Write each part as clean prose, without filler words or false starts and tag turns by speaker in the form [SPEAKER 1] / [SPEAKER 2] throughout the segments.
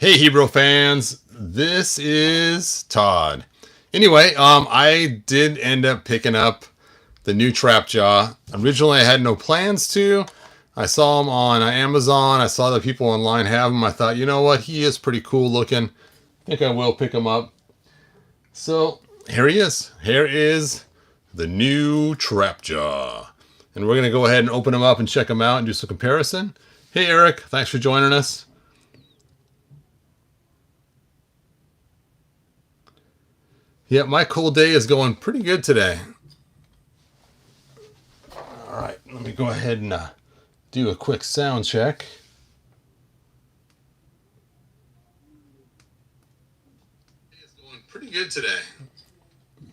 [SPEAKER 1] Hey Hebrew fans, this is Todd. Anyway, I did end up picking up the new trap jaw. Originally I had no plans to. I saw them on Amazon. I saw that people online have them. I thought, you know what, he is pretty cool looking. I think I will pick him up. So here he is. Here is the new trap jaw. And we're going to go ahead and open him up and check him out and do some comparison. Hey Eric, thanks for joining us. Yeah, my cold day is going pretty good today. All right, let me go ahead and do a quick sound check. It's going pretty good today.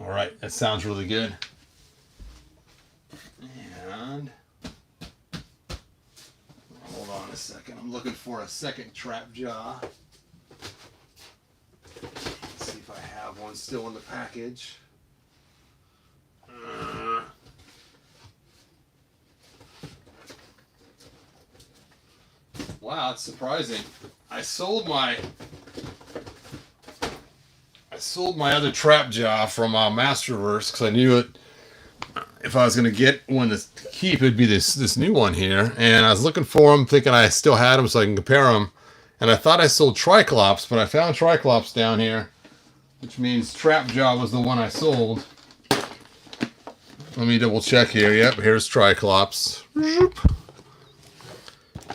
[SPEAKER 1] All right, that sounds really good. And hold on a second. I'm looking for a second trap jaw. See if I have one still in the package. Wow, that's surprising. I sold my other trap jaw from Masterverse because I knew it. If I was going to get one to keep, it'd be this new one here. And I was looking for them, thinking I still had them so I can compare them. And I thought I sold Triclops, but I found Triclops down here, which means trap jaw was the one I sold. Let me double check here. Yep, here's Triclops.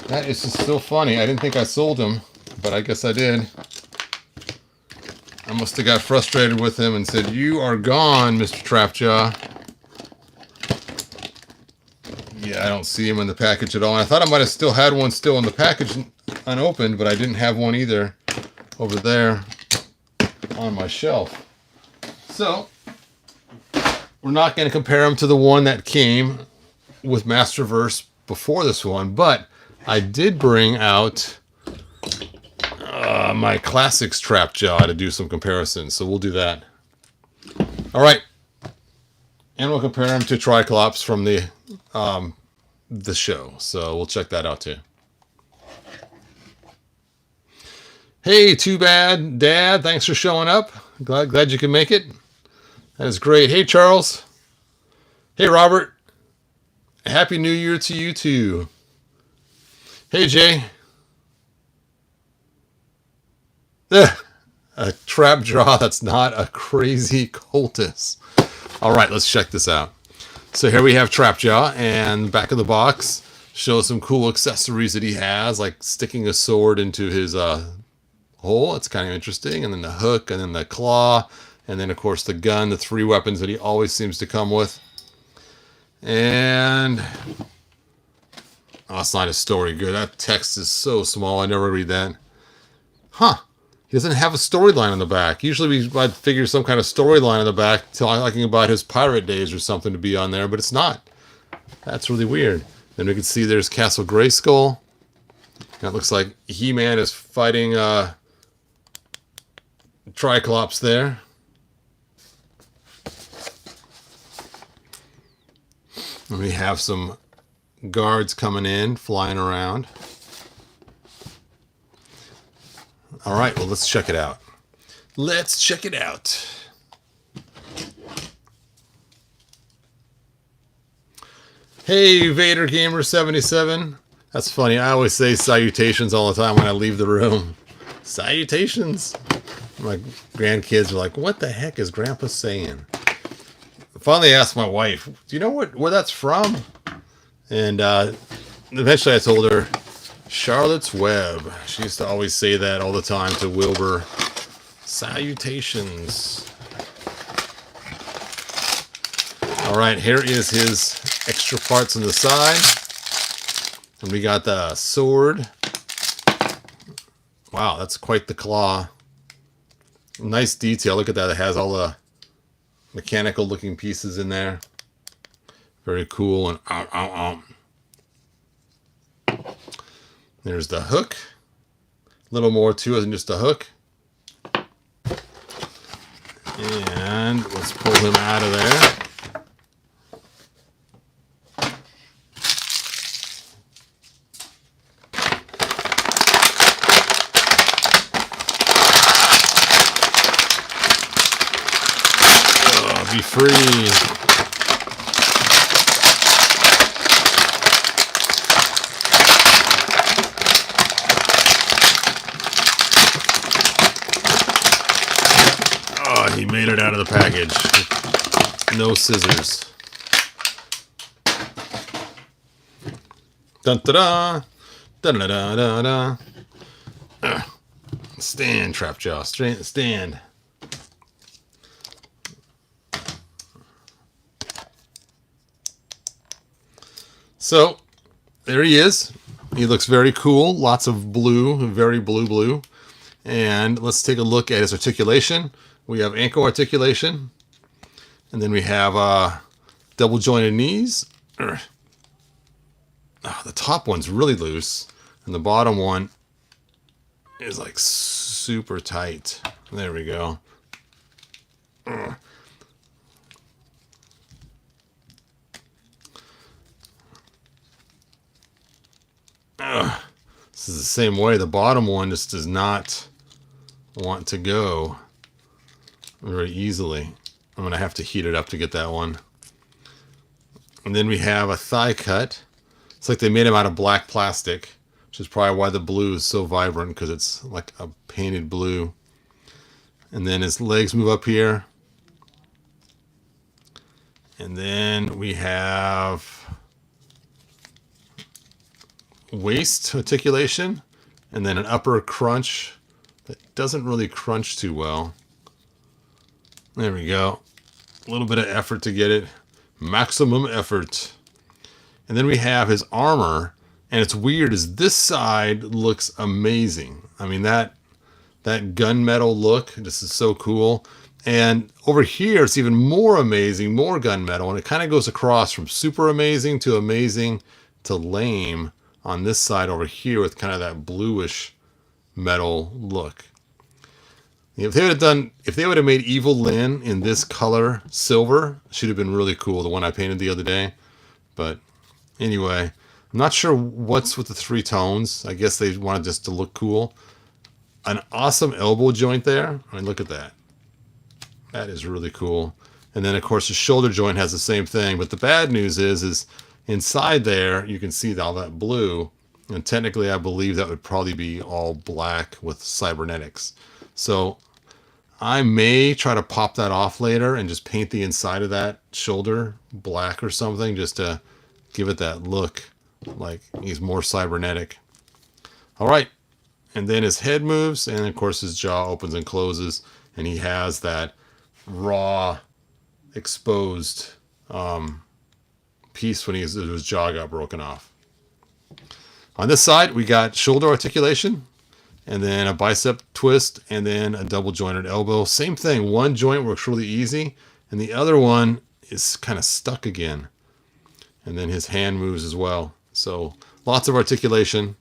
[SPEAKER 1] That is just so funny. I didn't think I sold him, but I guess I did. I must have got frustrated with him and said, "You are gone, Mr. Trapjaw." Yeah, I don't see him in the package at all. And I thought I might have still had one still in the package unopened, but I didn't have one either over there on my shelf. So we're not going to compare them to the one that came with Masterverse before this one, but I did bring out my Classics trap jaw to do some comparisons, so we'll do that. All right, and we'll compare them to Triclops from the show, so we'll check that out too. Hey, Too Bad Dad, thanks for showing up. Glad you can make it. That is great. Hey, Charles. Hey, Robert. Happy New Year to you too. Hey, Jay. A trap jaw that's not a crazy cultist. All right, let's check this out. So here we have trap jaw, and back of the box shows some cool accessories that he has, like sticking a sword into his hole. It's kind of interesting. And then the hook, and then the claw, and then, of course, the gun, the three weapons that he always seems to come with. And oh, it's not a story good. That text is so small, I never read that. Huh. He doesn't have a storyline on the back. Usually I'd figure some kind of storyline on the back, talking about his pirate days or something to be on there, but it's not. That's really weird. Then we can see there's Castle Grayskull. That looks like He-Man is fighting Triclops there. And we have some guards coming in, flying around. All right, well, let's check it out. Let's check it out. Hey, Vader Gamer 77. That's funny. I always say salutations all the time when I leave the room. Salutations. My grandkids are like, what the heck is Grandpa saying? Finally asked my wife, do you know where that's from? And eventually I told her, Charlotte's Web. She used to always say that all the time to Wilbur. Salutations. All right, here is his extra parts on the side. And we got the sword. Wow, that's quite the claw. Nice detail. Look at that. It has all the mechanical looking pieces in there. Very cool. And there's the hook. A little more to it than just a hook. And let's pull him out of there. be free. Oh, he made it out of the package. No scissors. Dun da da. Dun da da da da. Stand, Trapjaw. Stand. So, there he is. He looks very cool. Lots of blue, very blue. And let's take a look at his articulation. We have ankle articulation. And then we have double jointed knees. Oh, the top one's really loose. And the bottom one is like super tight. There we go. This is the same way. The bottom one just does not want to go very easily. I'm going to have to heat it up to get that one. And then we have a thigh cut. It's like they made him out of black plastic, which is probably why the blue is so vibrant, because it's like a painted blue. And then his legs move up here. And then we have waist articulation, and then an upper crunch that doesn't really crunch too well. There we go. A little bit of effort to get it. Maximum effort. And then we have his armor, and it's weird is this side looks amazing. I mean, that gunmetal look, this is so cool. And over here, it's even more amazing, more gunmetal, and it kind of goes across from super amazing to lame on this side over here with kind of that bluish metal look. If they would have made Evil Lyn in this color silver, should have been really cool, the one I painted the other day. But anyway, I'm not sure what's with the three tones. I guess they wanted just to look cool. An awesome elbow joint there. I mean, look at that. That is really cool. And then of course the shoulder joint has the same thing. But the bad news is inside there you can see all that blue. And technically I believe that would probably be all black with cybernetics. So I may try to pop that off later and just paint the inside of that shoulder black or something, just to give it that look like he's more cybernetic. All right. And then his head moves, and of course his jaw opens and closes, and he has that raw, exposed piece when his jaw got broken off. On this side, we got shoulder articulation, and then a bicep twist, and then a double jointed elbow. Same thing. One joint works really easy, and the other one is kind of stuck again. And then his hand moves as well. So lots of articulation.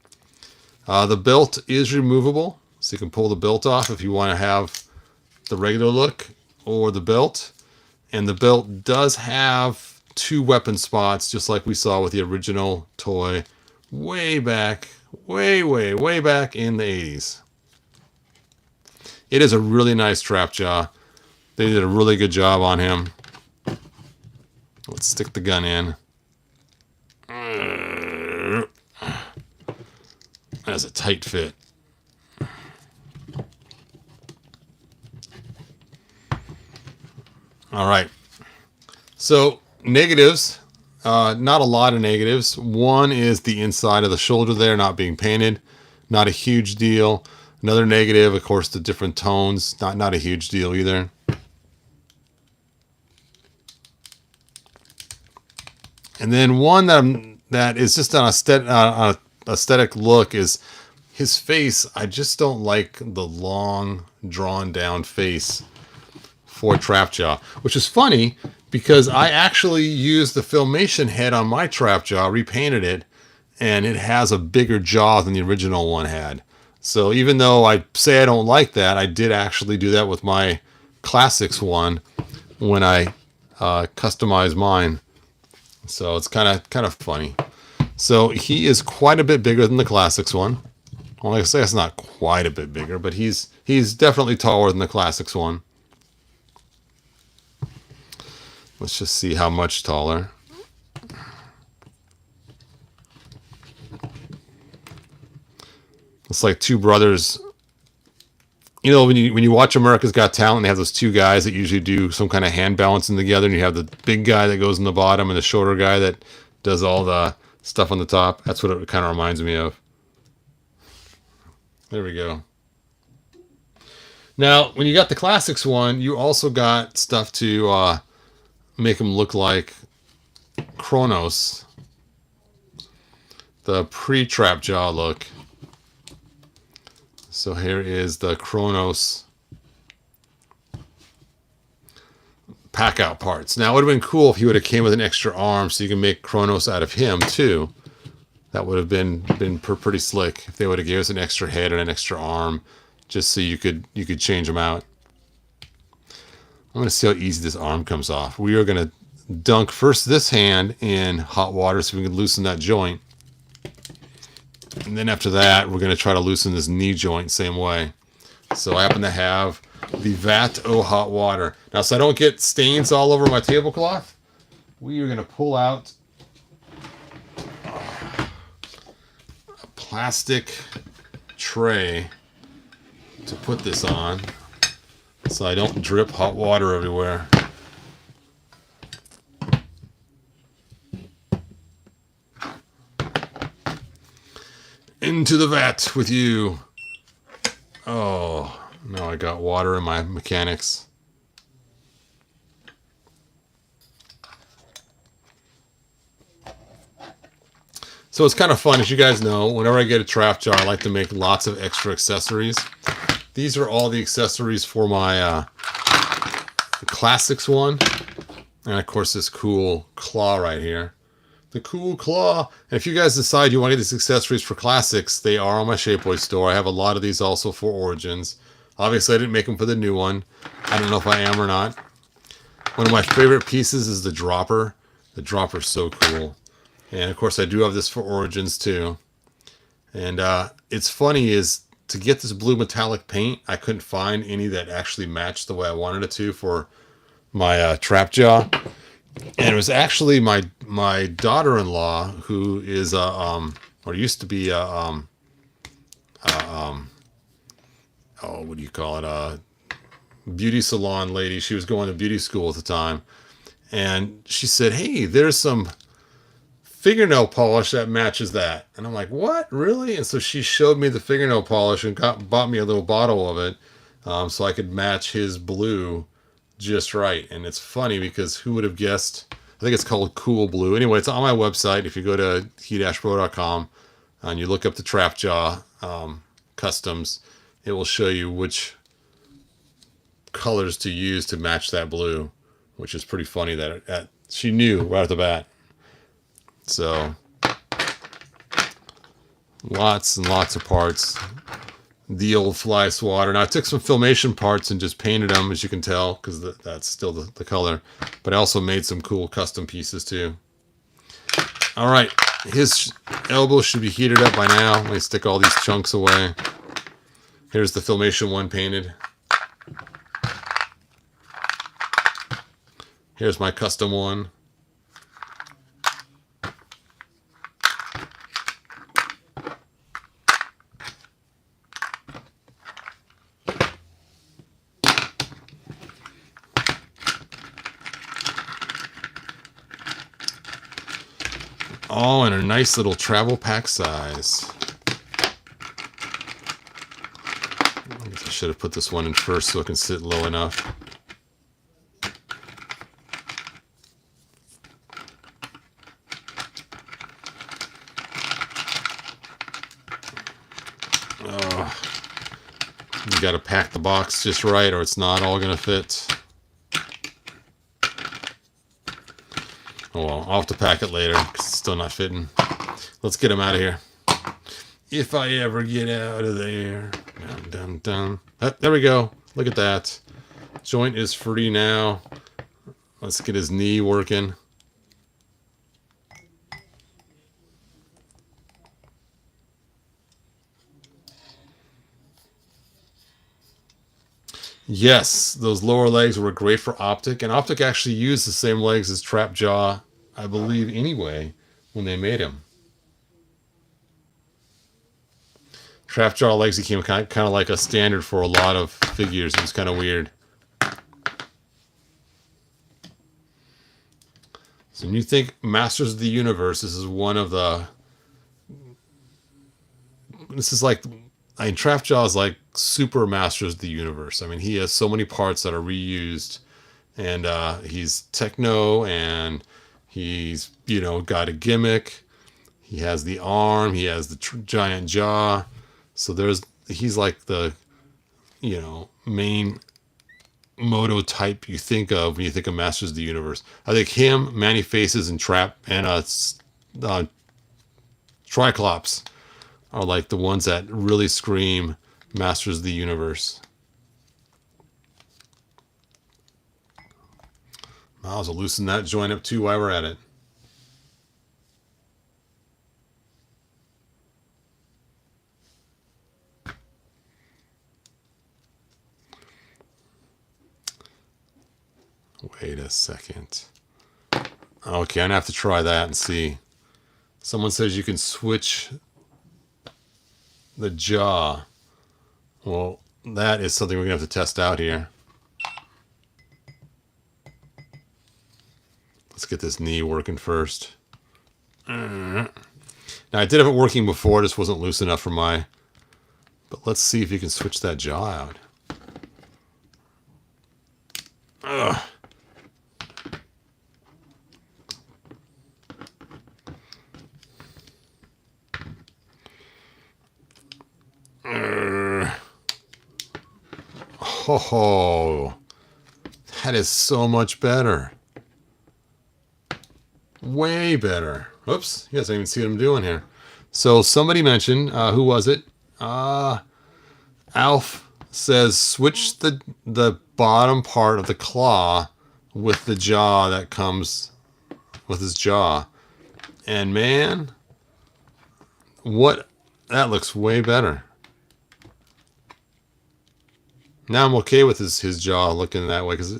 [SPEAKER 1] The belt is removable, so you can pull the belt off if you want to have the regular look or the belt. And the belt does have two weapon spots, just like we saw with the original toy way back, way back in the 80s. It is a really nice Trapjaw. They did a really good job on him. Let's stick the gun in. That's a tight fit. All right. So negatives, not a lot of negatives. One is the inside of the shoulder there not being painted. Not a huge deal. Another negative, of course, the different tones. Not a huge deal either. And then one that is just on a aesthetic look is his face. I just don't like the long, drawn down face for Trapjaw, which is funny because I actually used the Filmation head on my Trapjaw, repainted it, and it has a bigger jaw than the original one had. So even though I say I don't like that, I did actually do that with my Classics one when I customized mine. So it's kind of funny. So he is quite a bit bigger than the Classics one. Well, like I say, it's not quite a bit bigger, but he's definitely taller than the Classics one. Let's just see how much taller. It's like two brothers. You know, when you watch America's Got Talent, they have those two guys that usually do some kind of hand balancing together, and you have the big guy that goes in the bottom and the shorter guy that does all the stuff on the top. That's what it kind of reminds me of. There we go. Now, when you got the Classics one, you also got stuff to make them look like Kronos, the pre-trap jaw look. So here is the Kronos pack out parts. Now it would have been cool if he would have came with an extra arm so you can make Kronos out of him too. That would have been pretty slick if they would have gave us an extra head and an extra arm just so you could change them out. I'm going to see how easy this arm comes off. We are going to dunk first this hand in hot water so we can loosen that joint. And then after that, we're going to try to loosen this knee joint same way. So I happen to have the Vat-O hot water. Now, so I don't get stains all over my tablecloth, we are going to pull out a plastic tray to put this on so I don't drip hot water everywhere. Into the vat with you. Oh, now I got water in my mechanics. So it's kind of fun, as you guys know, whenever I get a trap jar, I like to make lots of extra accessories. These are all the accessories for my Classics one. And of course this cool claw right here. The cool claw. And if you guys decide you want to get these accessories for Classics, they are on my Shapeways store. I have a lot of these also for Origins. Obviously, I didn't make them for the new one. I don't know if I am or not. One of my favorite pieces is the dropper. The dropper's so cool. And of course, I do have this for Origins too. And it's funny is to get this blue metallic paint, I couldn't find any that actually matched the way I wanted it to for my trap jaw. And it was actually my daughter-in-law who is or used to be oh, what do you call it? A beauty salon lady. She was going to beauty school at the time, and she said, "Hey, there's some fingernail polish that matches that." And I'm like, "What, really?" And so she showed me the fingernail polish and bought me a little bottle of it, so I could match his blue just right. And it's funny because who would have guessed? I think it's called Cool Blue. Anyway, it's on my website. If you go to he-pro.com and you look up the trap jaw customs, it will show you which colors to use to match that blue, which is pretty funny that she knew right off the bat. So lots and lots of parts. The old fly swatter. Now I took some Filmation parts and just painted them, as you can tell, because that's still the color. But I also made some cool custom pieces too. All right, his elbow should be heated up by now. Let me stick all these chunks away. Here's the Filmation one painted. Here's my custom one. All in a nice little travel pack size. I guess I should have put this one in first so it can sit low enough. Oh, you got to pack the box just right or it's not all going to fit. Oh well, I'll have to pack it later because it's still not fitting. Let's get him out of here. If I ever get out of there. Dun, dun, dun. There we go. Look at that. Joint is free now. Let's get his knee working. Yes, those lower legs were great for Optic, and Optic actually used the same legs as Trapjaw, I believe, anyway, when they made him. Trapjaw legs became kind of like a standard for a lot of figures. It was kind of weird. So when you think Masters of the Universe, this is one of the... This is like... I mean, Trapjaw is like super Masters of the Universe. I mean, he has so many parts that are reused. And he's techno, and he's, you know, got a gimmick. He has the arm. He has the giant jaw. So he's like the, you know, main Moto type you think of when you think of Masters of the Universe. I think him, Manny Faces, and Triclops are like the ones that really scream Masters of the Universe. Miles will loosen that joint up too while we're at it. Wait a second. Okay, I'm gonna have to try that and see. Someone says you can switch the jaw. Well, that is something we're gonna have to test out here. Let's get this knee working first. Now, I did have it working before. This wasn't loose enough for my... But let's see if you can switch that jaw out. Ugh. Oh, that is so much better. Way better. Oops, you guys don't even see what I'm doing here. So somebody mentioned, who was it? Alf says switch the bottom part of the claw with the jaw that comes with his jaw. And man, that looks way better. Now I'm okay with his jaw looking that way, because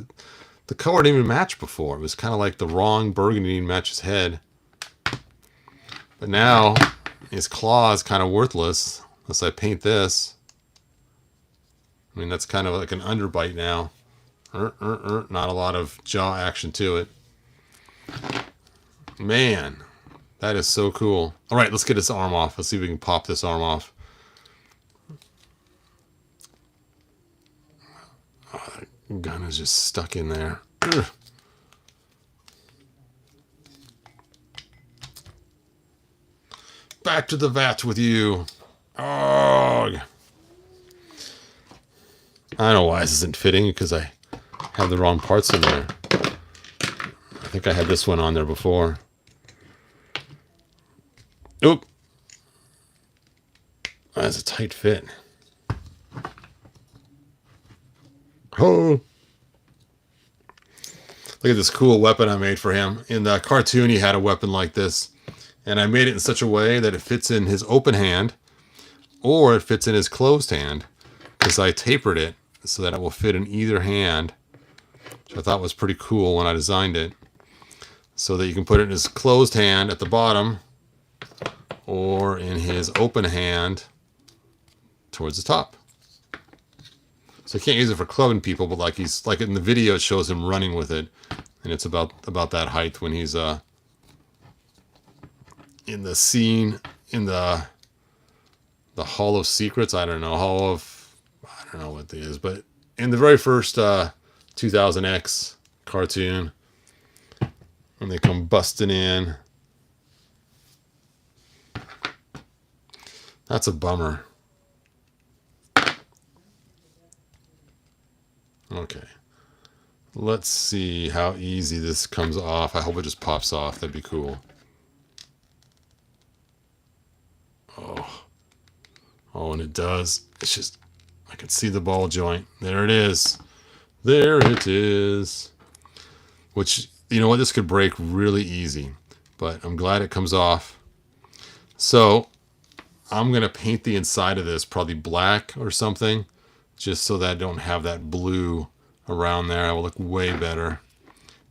[SPEAKER 1] the color didn't even match before. It was kind of like the wrong burgundy didn't match his head. But now his claw is kind of worthless unless I paint this. I mean, that's kind of like an underbite now. Not a lot of jaw action to it. Man, that is so cool. All right, let's get his arm off. Let's see if we can pop this arm off. Oh, that gun is just stuck in there. Ugh. Back to the vat with you. Oh. I don't know why this isn't fitting, because I have the wrong parts in there. I think I had this one on there before. Oop. That's a tight fit. Oh. Look at this cool weapon I made for him. In the cartoon, he had a weapon like this. And I made it in such a way that it fits in his open hand, or it fits in his closed hand, because I tapered it so that it will fit in either hand, which I thought was pretty cool when I designed it. So that you can put it in his closed hand at the bottom, or in his open hand towards the top. So you can't use it for clubbing people, but like in the video, it shows him running with it, and it's about that height when he's in the scene in the Hall of Secrets. I don't know what it is, but in the very first 2000X cartoon, when they come busting in, that's a bummer. Okay, let's see how easy this comes off. I hope it just pops off. That'd be cool. Oh, and it does. It's just, I can see the ball joint. There it is. There it is. Which, you know what, this could break really easy, but I'm glad it comes off. So I'm going to paint the inside of this probably black or something, just so that I don't have that blue around there. I will look way better.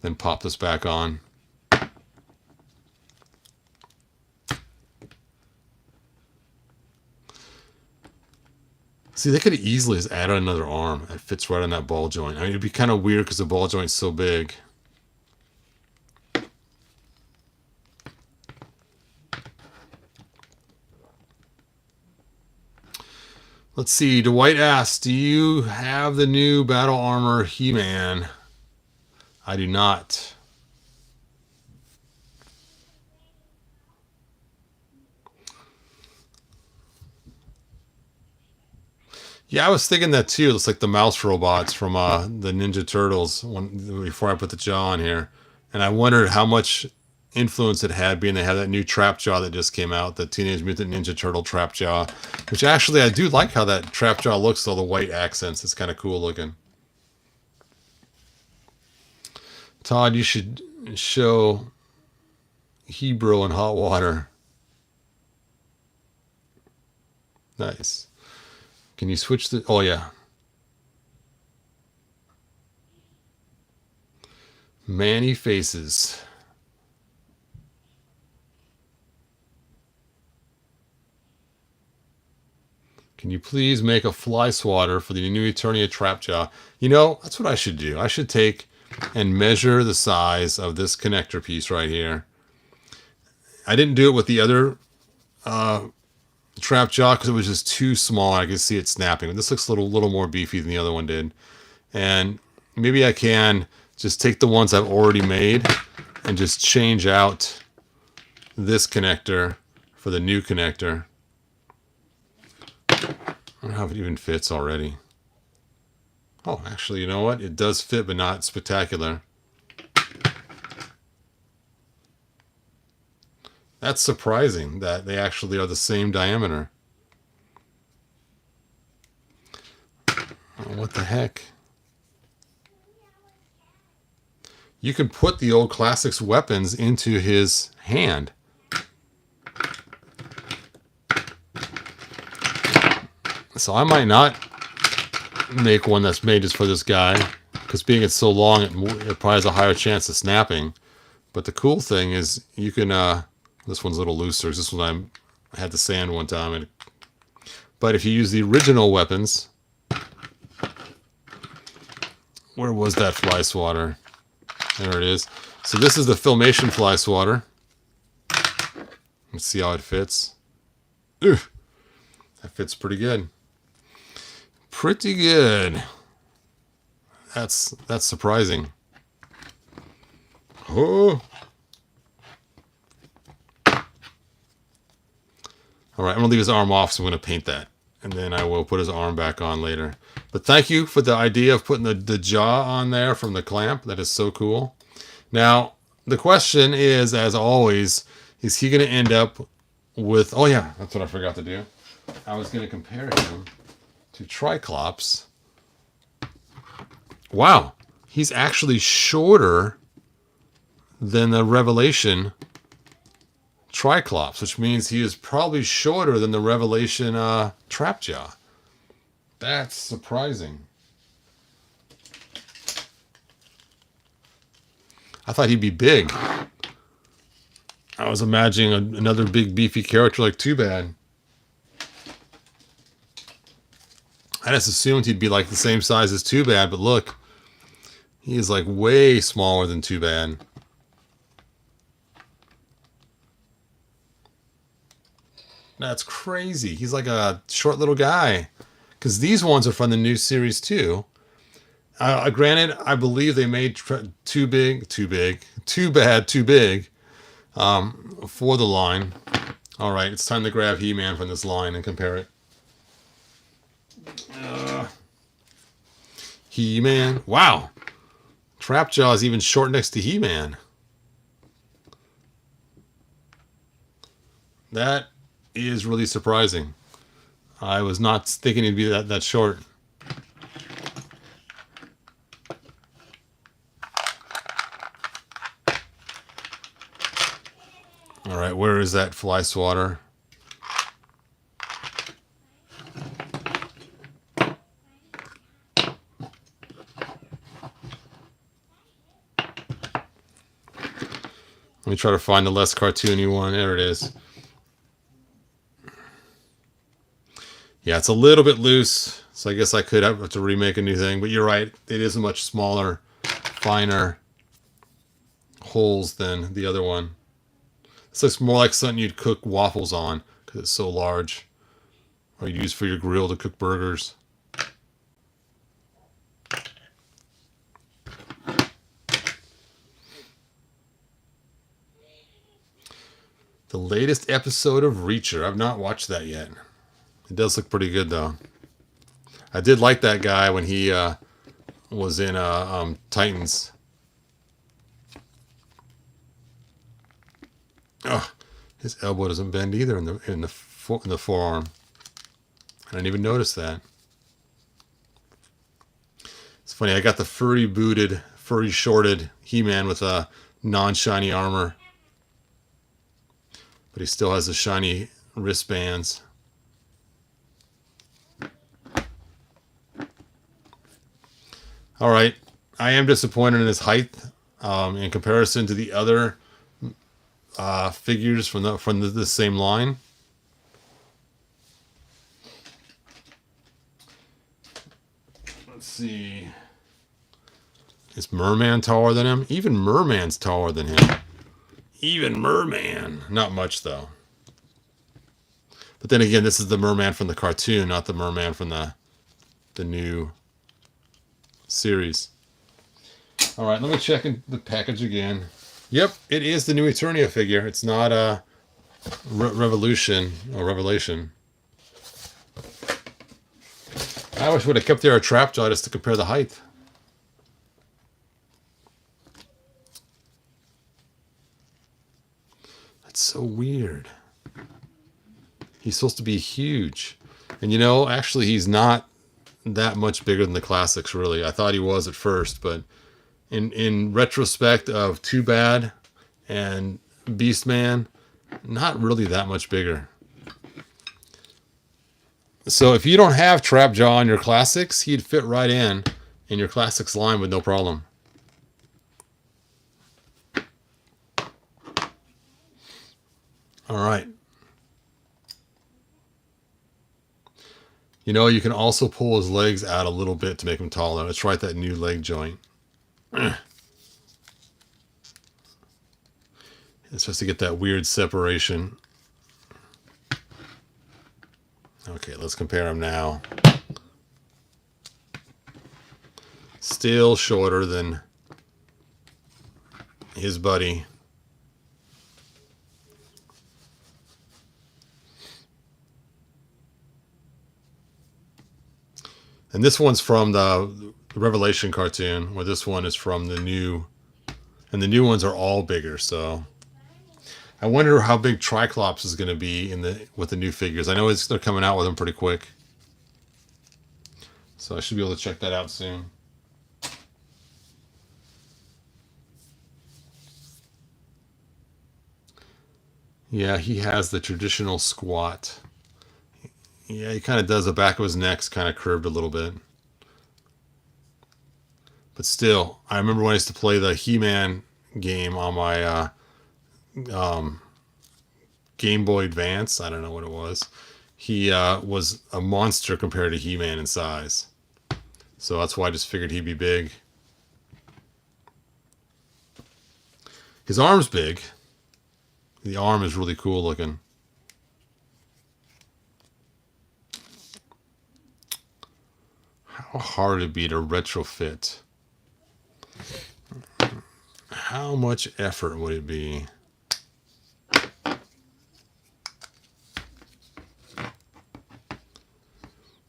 [SPEAKER 1] Then pop this back on. See, they could have easily just added another arm. It fits right on that ball joint. I mean, it'd be kind of weird because the ball joint's so big. Let's see. Dwight asks, do you have the new Battle Armor He-Man? I do not. Yeah, I was thinking that too. It looks like the mouse robots from the Ninja Turtles before I put the jaw on here. And I wondered how much influence it had, being they have that new trap jaw that just came out, the Teenage Mutant Ninja Turtle trap jaw, which actually I do like how that trap jaw looks, all the white accents. It's kind of cool looking. Todd, you should show Hebrew in hot water. Nice. Can you switch the... Oh, yeah. Manny Faces. Can you please make a fly swatter for the new Eternia Trapjaw? You know, that's what I should do. I should take and measure the size of this connector piece right here. I didn't do it with the other Trapjaw because it was just too small. I could see it snapping. But this looks a little more beefy than the other one did. And maybe I can just take the ones I've already made and just change out this connector for the new connector. I don't know if it even fits already. Oh, actually, you know what? It does fit, but not spectacular. That's surprising that they actually are the same diameter. Oh, what the heck? You can put the old Classics weapons into his hand. So I might not make one that's made just for this guy, because being it's so long, it probably has a higher chance of snapping. But the cool thing is you can, this one's a little looser. This one I had to sand one time. But if you use the original weapons, where was that fly swatter? There it is. So this is the Filmation fly swatter. Let's see how it fits. Ugh, that fits pretty good. Pretty good. That's surprising. Oh. All right, I'm gonna leave his arm off, so I'm gonna paint that, and then I will put his arm back on later. But thank you for the idea of putting the jaw on there from the clamp. That is so cool. Now the question is, as always, is he gonna end up with? Oh yeah, that's what I forgot to do. I was gonna compare him to Triclops. Wow, he's actually shorter than the Revelation Triclops, which means he is probably shorter than the Revelation Trapjaw. That's surprising. I thought he'd be big. I was imagining another big beefy character like Too Bad. I just assumed he'd be like the same size as Too Bad, but look, he is like way smaller than Too Bad. That's crazy. He's like a short little guy. Because these ones are from the new series too. Granted, I believe they made Too Bad, Too Big for the line. All right, it's time to grab He-Man from this line and compare it. He-Man. Wow. Trapjaw is even short next to He-Man. That is really surprising. I was not thinking he'd be that short. All right, where is that fly swatter? Let me try to find the less cartoony one. There it is. Yeah, it's a little bit loose, so I guess I could have to remake a new thing. But you're right, it is a much smaller, finer holes than the other one. This looks more like something you'd cook waffles on because it's so large, or you'd use for your grill to cook burgers. The latest episode of Reacher. I've not watched that yet. It does look pretty good, though. I did like that guy when he was in Titans. Oh, his elbow doesn't bend either in the forearm. I didn't even notice that. It's funny. I got the furry shorted He-Man with a non-shiny armor, but he still has the shiny wristbands. All right, I am disappointed in his height in comparison to the other figures from the same line. Let's see. Is Merman taller than him? Even Merman's taller than him. Even Merman. Not much, though. But then again, this is the Merman from the cartoon, not the Merman from the new series. All right, let me check in the package again. Yep, it is the new Eternia figure. It's not a Revolution or Revelation. I wish would have kept there a trap jaw just to compare the height. That's so weird. He's supposed to be huge. And you know, actually he's not that much bigger than the classics, really. I thought he was at first, but in retrospect of Too Bad and Beastman, not really that much bigger. So if you don't have Trapjaw in your classics, he'd fit right in your classics line with no problem. All right. You know, you can also pull his legs out a little bit to make him taller. Let's try that new leg joint. It's supposed to get that weird separation. Okay, let's compare him now. Still shorter than his buddy. And this one's from the Revelation cartoon, where this one is from the new, and the new ones are all bigger. So I wonder how big Triclops is going to be with the new figures. I know they're coming out with them pretty quick, so I should be able to check that out soon. Yeah, he has the traditional squat. Yeah, he kind of does. The back of his neck's kind of curved a little bit. But still, I remember when I used to play the He-Man game on my Game Boy Advance. I don't know what it was. He was a monster compared to He-Man in size. So that's why I just figured he'd be big. His arm's big. The arm is really cool looking. How hard it'd be to retrofit. How much effort would it be?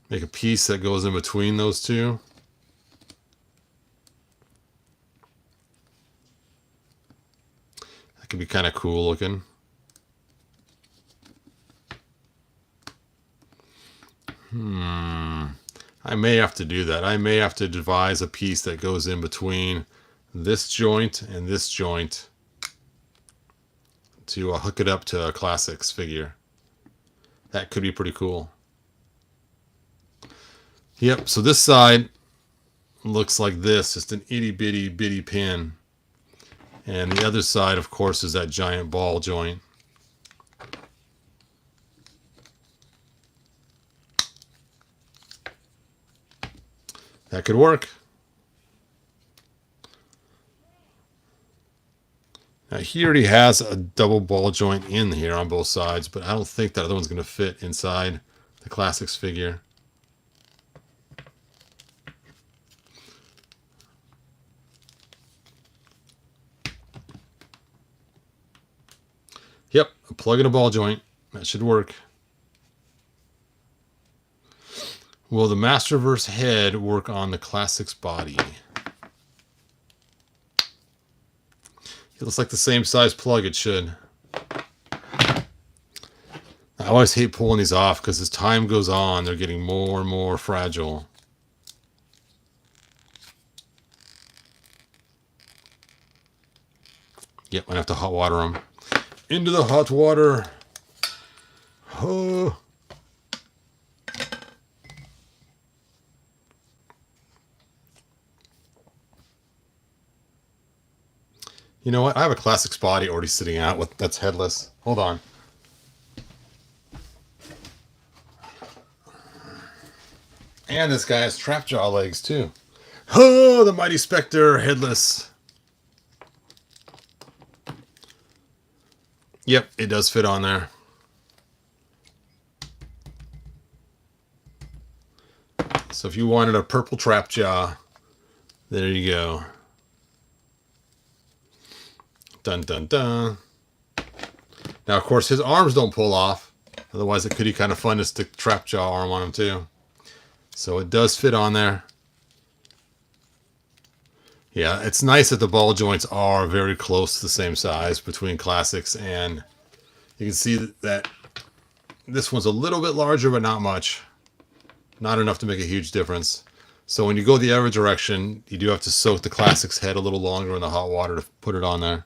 [SPEAKER 1] Make a piece that goes in between those two. That could be kind of cool looking. I may have to do that. I may have to devise a piece that goes in between this joint and this joint to hook it up to a classics figure. That could be pretty cool. Yep, so this side looks like this, just an itty bitty pin. And the other side, of course, is that giant ball joint. That could work. Now he already has a double ball joint in here on both sides, but I don't think that other one's going to fit inside the Classics figure. Yep, a plug in a ball joint. That should work. Will the Masterverse head work on the Classics body? It looks like the same size plug. It should. I always hate pulling these off because as time goes on, they're getting more and more fragile. Yep, I have to hot water them. Into the hot water. Oh. You know what? I have a Classics body already sitting out with that's headless. Hold on. And this guy has trap jaw legs too. Oh, the Mighty Spectre headless. Yep, it does fit on there. So if you wanted a purple trap jaw, there you go. Dun dun dun. Now, of course, his arms don't pull off. Otherwise, it could be kind of fun to stick trap jaw arm on him too. So it does fit on there. Yeah, it's nice that the ball joints are very close to the same size between Classics, and you can see that this one's a little bit larger, but not much. Not enough to make a huge difference. So when you go the other direction, you do have to soak the Classics head a little longer in the hot water to put it on there.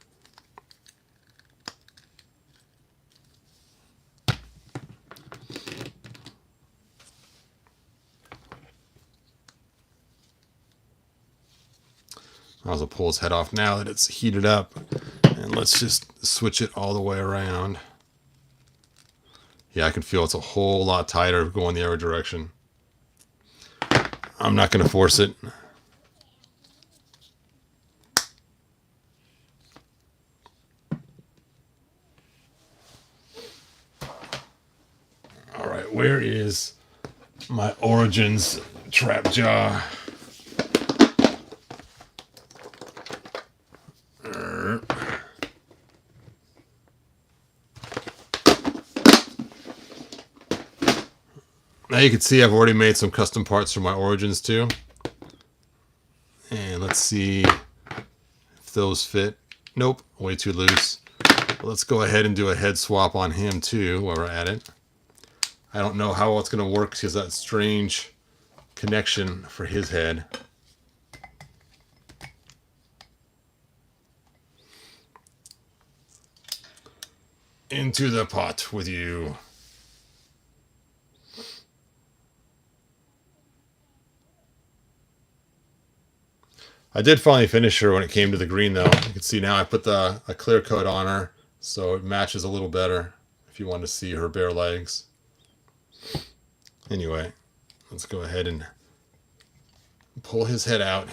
[SPEAKER 1] I'll pull his head off now that it's heated up. And let's just switch it all the way around. Yeah, I can feel it's a whole lot tighter going the other direction. I'm not going to force it. All right, where is my Origins trap jaw? Now you can see I've already made some custom parts for my Origins too. And let's see if those fit. Nope, way too loose. But let's go ahead and do a head swap on him too while we're at it. I don't know how it's going to work because that strange connection for his head. Into the pot with you. I did finally finish her when it came to the green though. You can see now I put a clear coat on her so it matches a little better if you want to see her bare legs. Anyway, let's go ahead and pull his head out.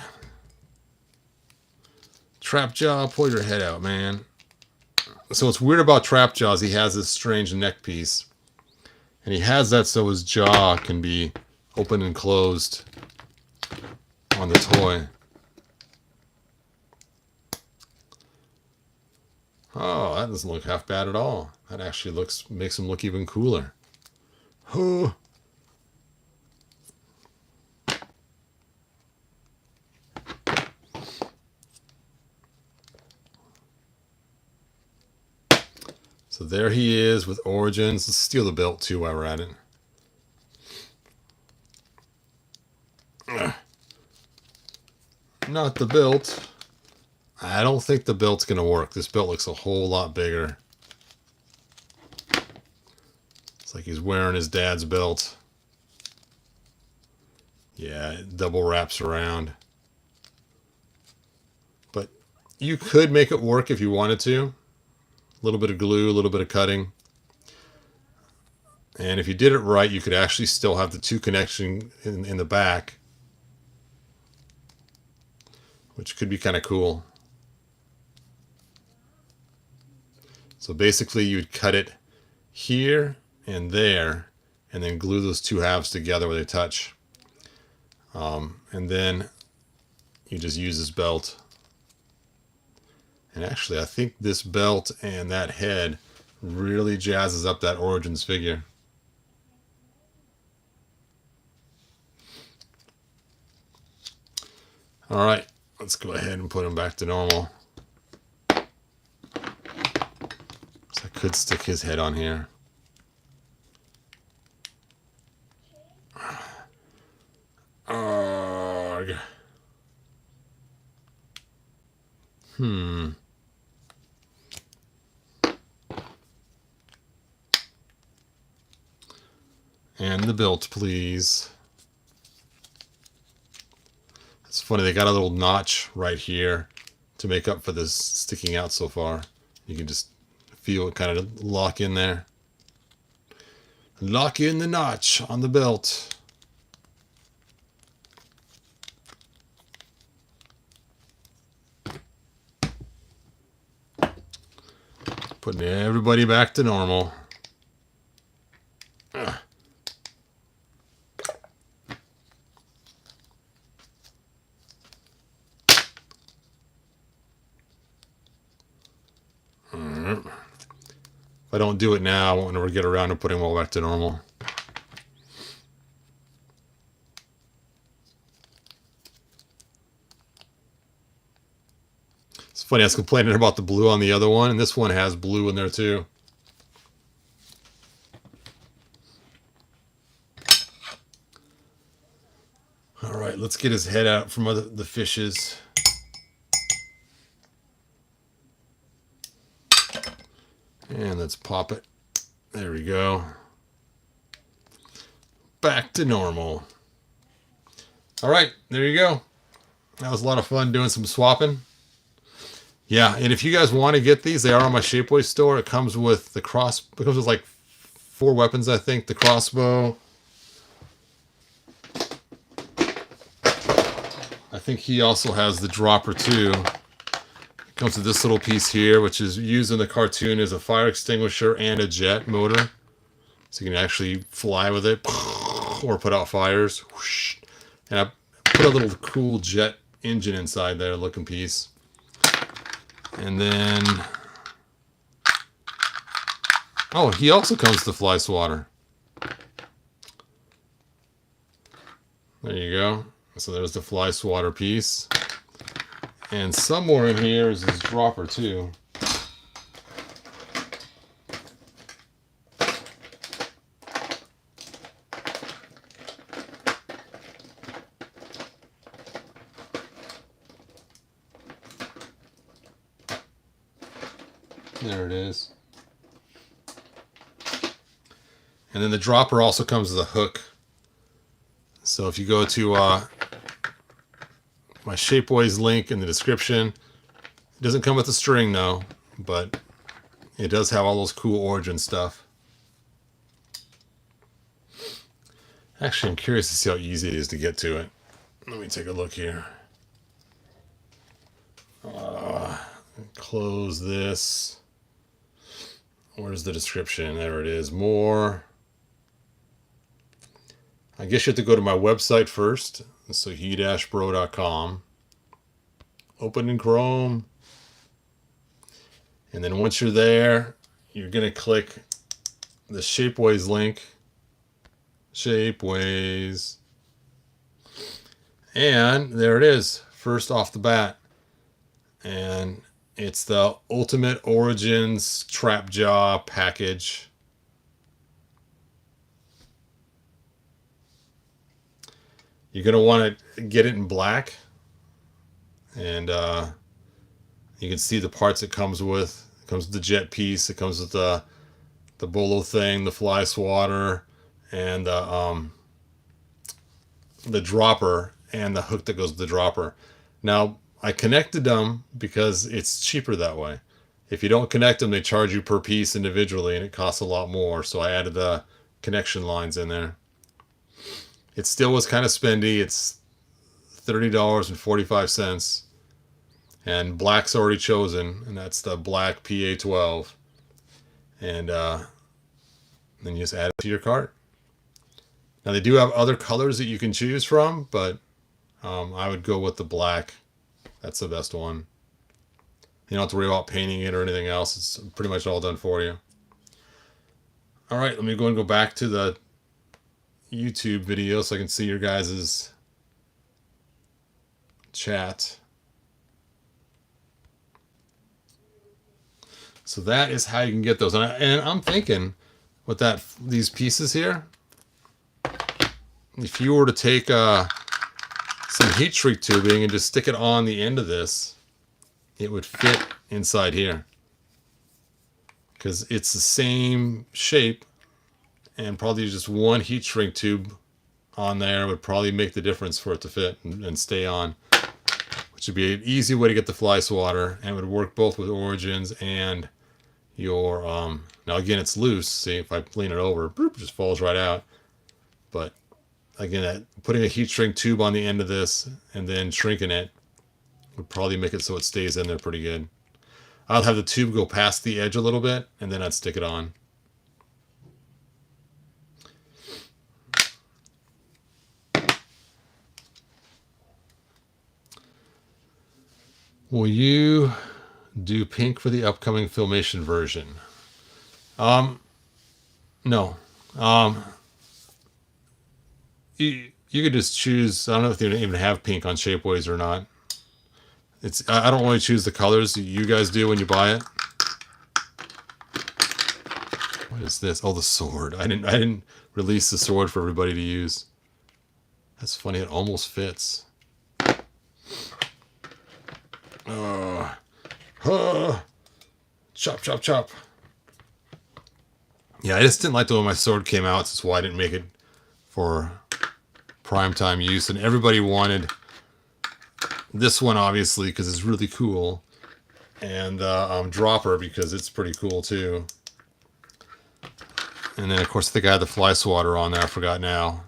[SPEAKER 1] Trap jaw, pull your head out, man. So what's weird about trap jaws, he has this strange neck piece. And he has that so his jaw can be open and closed on the toy. Oh, that doesn't look half bad at all. That actually makes him look even cooler. Oh. So there he is with Origins. Let's steal the belt too while we're at it. Not the belt. I don't think the belt's going to work. This belt looks a whole lot bigger. It's like he's wearing his dad's belt. Yeah, it double wraps around. But You could make it work if you wanted to. A little bit of glue, a little bit of cutting. And if you did it right, you could actually still have the two connections in the back, which could be kind of cool. So basically you'd cut it here and there, and then glue those two halves together where they touch. And then you just use this belt. And actually, I think this belt and that head really jazzes up that Origins figure. All right, let's go ahead and put him back to normal. So I could stick his head on here. Arrgh. And the belt, please. It's funny, they got a little notch right here to make up for this sticking out so far. You can just feel it kind of lock in there. Lock in the notch on the belt. Putting everybody back to normal. Ugh. If I don't do it now, I won't ever get around to putting them all back to normal. It's funny, I was complaining about the blue on the other one, and this one has blue in there too. All right, let's get his head out from the fishes. And let's pop it. There we go. Back to normal. All right, there you go. That was a lot of fun doing some swapping. Yeah, and if you guys want to get these, they are on my Shapeways store. It comes with the it comes with like 4 weapons, I think. The crossbow. I think he also has the dropper too. It comes with this little piece here, which is used in the cartoon as a fire extinguisher and a jet motor. So you can actually fly with it or put out fires. And I put a little cool jet engine inside there looking piece. And then, oh, he also comes to fly swatter. There you go. So there's the fly swatter piece. And somewhere in here is his dropper too. There it is. And then the dropper also comes with a hook. So if you go to my Shapeways link in the description, it doesn't come with a string though, but it does have all those cool Origin stuff. Actually, I'm curious to see how easy it is to get to it. Let me take a look here. Close this. Where's the description? There it is. More. I guess you have to go to my website first. So he-bro.com. Open in Chrome. And then once you're there, you're going to click the Shapeways link. Shapeways. And there it is. First off the bat. And it's the Ultimate Origins Trap Jaw package. You're going to want to get it in black. And you can see the parts it comes with. It comes with the jet piece. It comes with the bolo thing, the fly swatter, and the dropper, and the hook that goes with the dropper. Now, I connected them because it's cheaper that way. If you don't connect them, they charge you per piece individually, and it costs a lot more. So I added the connection lines in there. It still was kind of spendy. It's $30.45. And black's already chosen, and that's the black PA12. And then you just add it to your cart. Now they do have other colors that you can choose from, but I would go with the black. That's the best one. You don't have to worry about painting it or anything else. It's pretty much all done for you. All right, let me go and go back to the YouTube video so I can see your guys' chat. So that is how you can get those. And I'm thinking with these pieces here, if you were to take some heat shrink tubing and just stick it on the end of this, it would fit inside here. Because it's the same shape, and probably just one heat shrink tube on there would probably make the difference for it to fit and stay on. Which would be an easy way to get the fly swatter, and it would work both with origins and your now again it's loose. See, if I lean it over, boop, it just falls right out. But again, putting a heat shrink tube on the end of this and then shrinking it would probably make it so it stays in there pretty good. I'll have the tube go past the edge a little bit, and then I'd stick it on. Will you do pink for the upcoming Filmation version? No. You could just choose. I don't know if they even have pink on Shapeways or not. I don't really choose the colors you guys do when you buy it. What is this? Oh, the sword. I didn't release the sword for everybody to use. That's funny. It almost fits. Chop, chop, chop. Yeah, I just didn't like the way my sword came out. That's why I didn't make it for primetime use. And everybody wanted this one, obviously, because it's really cool. And dropper, because it's pretty cool, too. And then, of course, I think I had the fly swatter on there. I forgot now.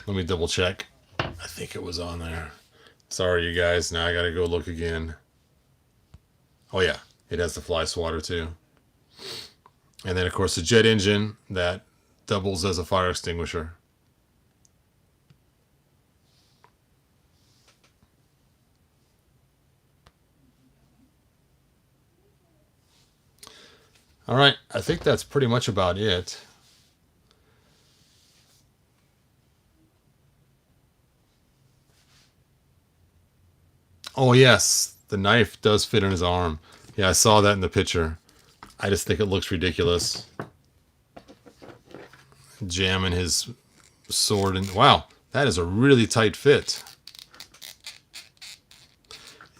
[SPEAKER 1] Let me double check. I think it was on there. Sorry, you guys. Now I got to go look again. Oh, yeah. It has the fly swatter, too. And then, of course, the jet engine that doubles as a fire extinguisher. All right. I think that's pretty much about it. Oh, yes. The knife does fit in his arm. Yeah, I saw that in the picture. I just think it looks ridiculous. Jamming his sword in. Wow, that is a really tight fit.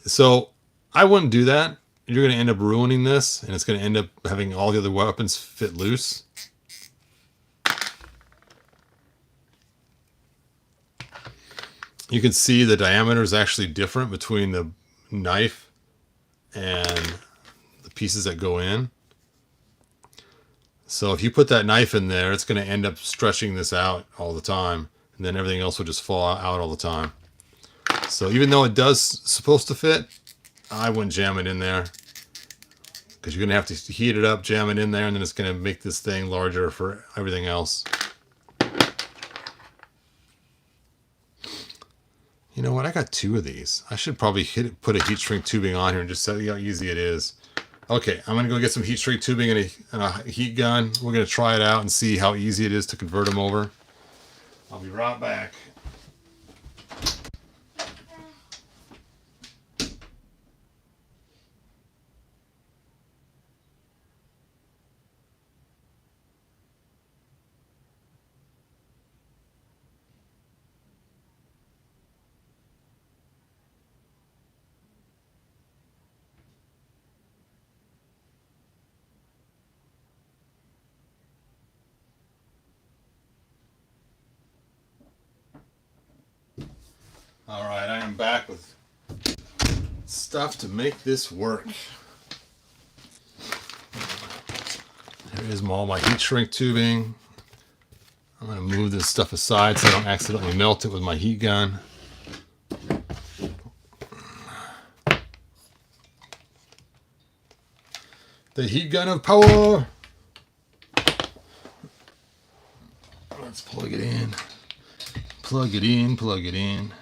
[SPEAKER 1] So I wouldn't do that. You're going to end up ruining this, and it's going to end up having all the other weapons fit loose. You can see the diameter is actually different between the knife and the pieces that go in. So if you put that knife in there, it's going to end up stretching this out all the time, and then everything else will just fall out all the time. So even though it does supposed to fit, I wouldn't jam it in there, because you're going to have to heat it up, jam it in there, and then it's going to make this thing larger for everything else. You know what? I got two of these. I should probably put a heat shrink tubing on here and just see how easy it is. Okay, I'm going to go get some heat shrink tubing and a heat gun. We're going to try it out and see how easy it is to convert them over. I'll be right back. All right, I am back with stuff to make this work. Here is all my heat shrink tubing. I'm going to move this stuff aside so I don't accidentally melt it with my heat gun. The heat gun of power. Let's plug it in. Plug it in, plug it in.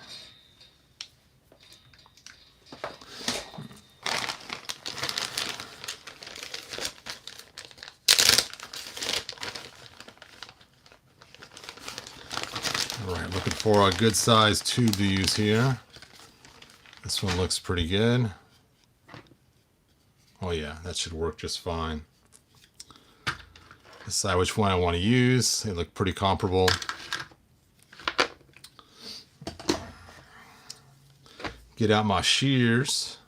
[SPEAKER 1] All right, looking for a good sized tube to use here. This one looks pretty good. Oh yeah, that should work just fine. Decide which one I want to use. They look pretty comparable. Get out my shears.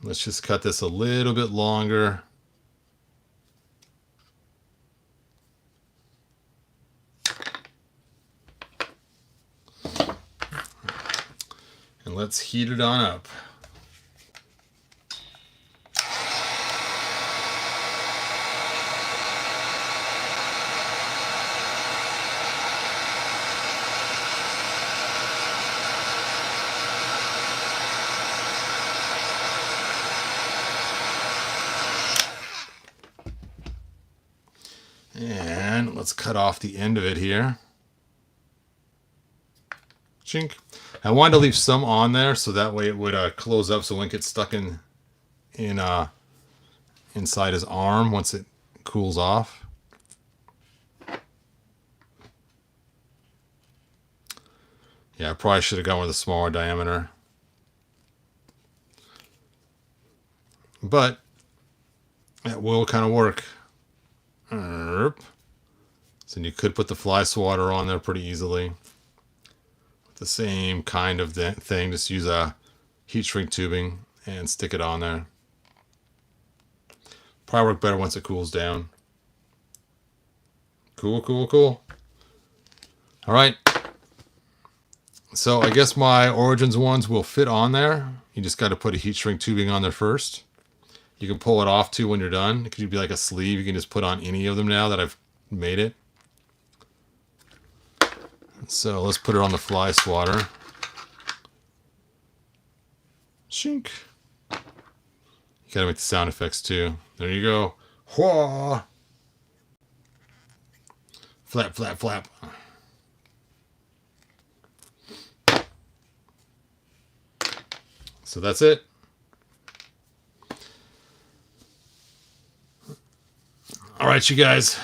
[SPEAKER 1] Let's just cut this a little bit longer. And let's heat it on up. And let's cut off the end of it here. Chink. I wanted to leave some on there so that way it would close up so it wouldn't get stuck inside his arm once it cools off. Yeah, I probably should have gone with a smaller diameter. But it will kind of work. So you could put the fly swatter on there pretty easily. With the same kind of thing, just use a heat shrink tubing and stick it on there. Probably work better once it cools down. Cool, cool, cool. All right. So I guess my Origins ones will fit on there. You just got to put a heat shrink tubing on there first. You can pull it off too when you're done. It could be like a sleeve. You can just put on any of them now that I've made it. So let's put it on the fly swatter. Shink. You gotta make the sound effects too. There you go. Whoa. Flap, flap, flap. So that's it. All right, you guys.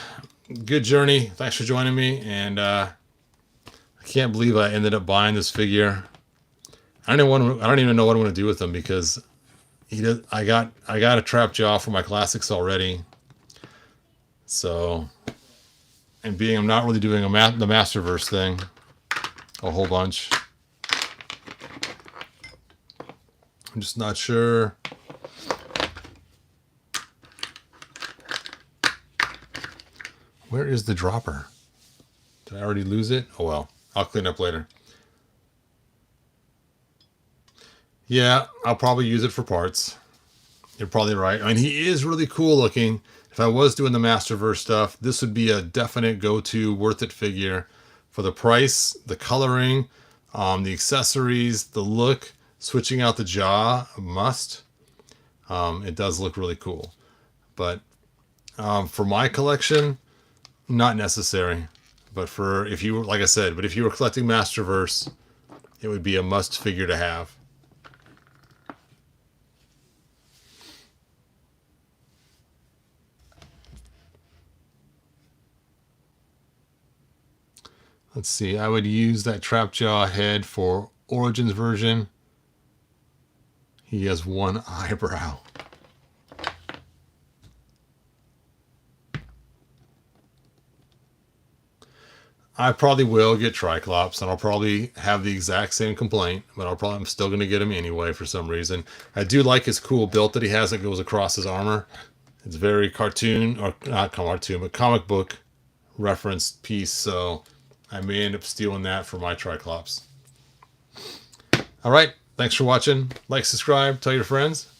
[SPEAKER 1] Good journey. Thanks for joining me. And I can't believe I ended up buying this figure. I don't even know what I'm going to do with him because I got a trap jaw for my classics already. So, and being I'm not really doing the Masterverse thing a whole bunch. I'm just not sure. Where is the dropper? Did I already lose it? Oh well, I'll clean up later. Yeah, I'll probably use it for parts. You're probably right. I mean, he is really cool looking. If I was doing the Masterverse stuff, this would be a definite go-to, worth it figure. For the price, the coloring, the accessories, the look, switching out the jaw, a must. It does look really cool. But for my collection, not necessary. But for, if you were, like I said, but if you were collecting Masterverse, it would be a must figure to have. Let's see, I would use that Trapjaw head for Origins version. He has one eyebrow. I probably will get Triclops, and I'll probably have the exact same complaint, but I'm still going to get him anyway for some reason. I do like his cool belt that he has that goes across his armor. It's very cartoon, or not cartoon, but comic book referenced piece, so I may end up stealing that for my Triclops. All right. Thanks for watching. Like, subscribe, tell your friends.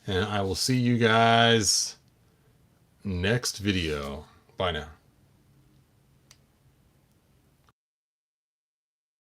[SPEAKER 1] And I will see you guys next video. Bye now.